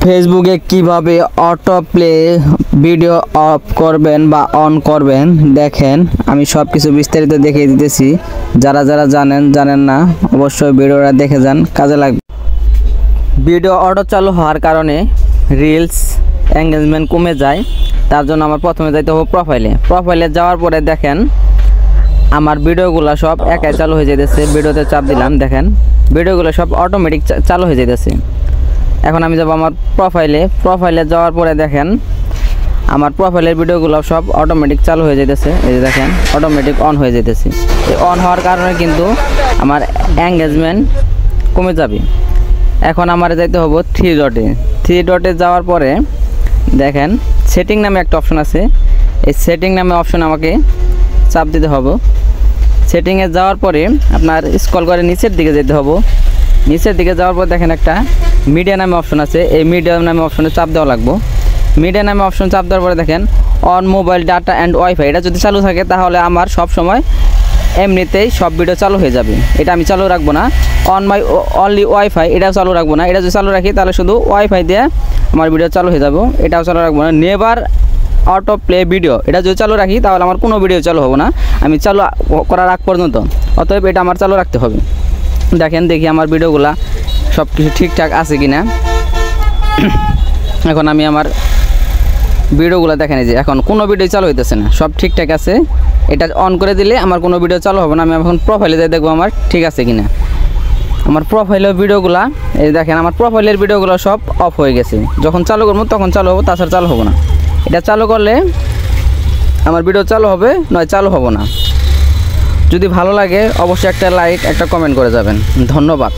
ফেসবুকে কিভাবে auto play video of করবেন বা অন করবেন দেখেন, আমি সব কিছু বিস্তারিত দেখিয়ে দিতেছি। যারা যারা জানেন না অবশ্যই ভিডিওটা দেখে যান, কাজে লাগবে। ভিডিও অটো চালু হওয়ার কারণে রিলস এঙ্গেজমেন্ট কমে যায়। তার জন্য আমার প্রথমে যাইতে হবে প্রোফাইলে যাওয়ার পরে দেখেন আমার ভিডিওগুলো সব একাই চালু হয়ে যেতেছে। ভিডিওতে চাপ দিলাম, দেখেন ভিডিওগুলো সব অটোমেটিক চালু হয়ে যেতেছে। এখন আমি যাব আমার প্রোফাইলে যাওয়ার পরে দেখেন আমার প্রোফাইলের ভিডিওগুলো সব অটোমেটিক চালু হয়ে যেতেছে। এই যে দেখেন অটোমেটিক অন হয়ে যেতেছে। এই অন হওয়ার কারণে কিন্তু আমার এঙ্গেজমেন্ট কমে যাবে। এখন আমার যাইতে হবে থ্রি ডটে যাওয়ার পরে দেখেন সেটিং নামে একটা অপশন আছে। এই সেটিং নামে অপশন আমাকে চাপ দিতে হবে। সেটিংয়ে যাওয়ার পরে আপনার স্ক্রল করে নিচের দিকে যেতে হবে। নিচের দিকে যাওয়ার পর দেখেন একটা মিডিয়া নামে অপশন আছে। এই মিডিয়া নামে অপশনে চাপ দেওয়া লাগবে। মিডিয়া নামে অপশন চাপ দেওয়ার পরে দেখেন on mobile data and wifi, এটা যদি চালু থাকে তাহলে আমার সব সময় এমনিতেই সব ভিডিও চালু হয়ে যাবে। এটা আমি চালু রাখবো না। অন মাই অনলি ওয়াইফাই এটাও চালু রাখবো না। এটা যদি চালু রাখি তাহলে শুধু ওয়াইফাই দিয়ে আমার ভিডিও চালু হয়ে যাবে। এটাও চালু রাখবো না। নেভার অটো প্লে ভিডিও এটা যদি চালু রাখি তাহলে আমার কোনো ভিডিও চালু হবে না আমি চালু করার আগ পর্যন্ত। অতএব এটা আমার চালু রাখতে হবে। দেখেন দেখি আমার ভিডিওগুলা সব কিছু ঠিকঠাক আছে কি না। এখন আমি আমার ভিডিওগুলো দেখেন, যে এখন কোনো ভিডিও চালু হইতেছে না, সব ঠিকঠাক আছে। এটা অন করে দিলে আমার কোনো ভিডিও চালু হবে না। আমি এখন প্রোফাইলে যাই দেখবো আমার ঠিক আছে কি না। আমার প্রোফাইলের ভিডিওগুলা এই দেখেন আমার প্রোফাইলের ভিডিওগুলো সব অফ হয়ে গেছে। যখন চালু করবো তখন চালু হবে, তাছাড়া চালু হবে না। এটা চালু করলে আমার ভিডিও চালু হবে, নয় চালু হবে না। যদি ভালো লাগে অবশ্যই একটা লাইক একটা কমেন্ট করে যাবেন। ধন্যবাদ।